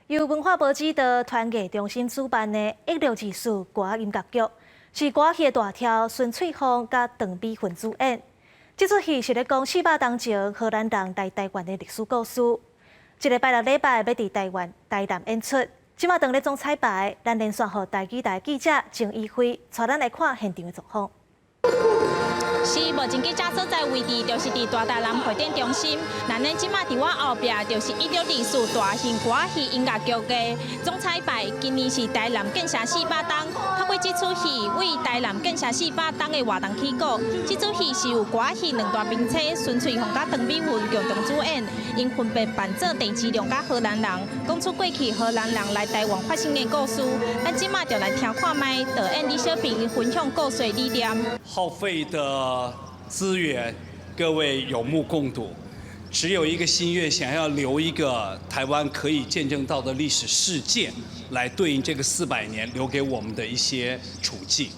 由文化部指导团艺中心主办的162歌音乐剧，是歌戏的大跳孙翠凤甲邓美云主演。这出戏是咧讲400年前荷兰人来台湾的历史故事。一个拜六礼拜要伫台湾台南演出，即马当咧总彩排，咱连线互台记记者郑依辉，带咱来看现场的状况。 是目前记者所在位置，就是伫大台南会展中心。咱呢，即马伫我后壁，就是164大型歌戏音乐剧的总彩排。今年是台南建社400档，透过这出戏为台南建社400档的活动起鼓。这出戏是由歌戏两大名车孙翠凤甲邓美云共同主演，因分别扮作郑芝龙甲荷兰人，讲出过去荷兰人来台湾发生的故事。咱即马就来听看麦导演李小平分享故事理念。耗费的 资源，各位有目共睹。只有一个心愿，想要留一个台湾可以见证到的历史事件，来对应这个400年留给我们的一些处境。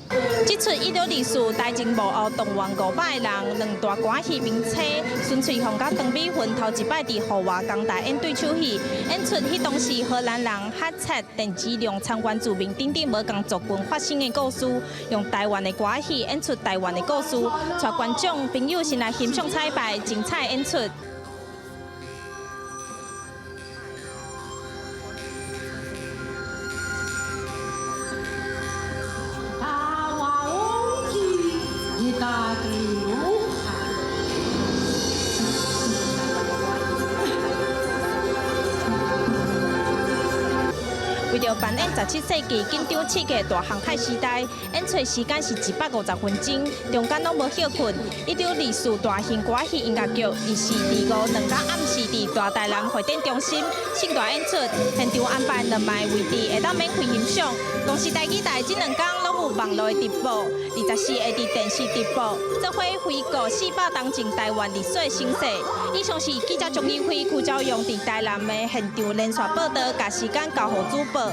这出164台前幕后动员500人，两大歌戏名车孙翠凤甲邓美云头一摆伫户外公台演对手戏，演出迄当时荷兰人黑切郑芝龙参观住民等等无共族群发生的故事，用台湾的歌戏演出台湾的故事，带观众朋友先来欣赏彩排，精彩演出。 为了扮演17世纪紧张刺激的大航海时代，演出时间是150分钟，中间拢无休困。164大型歌戏音乐剧，伊是2、5、2甲暗时伫大台南会展中心盛大演出，现场安排2卖位置，会当免费欣赏。同时，台记台这2天拢有网络的直播，24会伫电视直播，做伙回顾400年前台湾历史的盛世。以上是记者钟义辉、邱昭勇伫台南的现场连续报道，甲时间交予主播。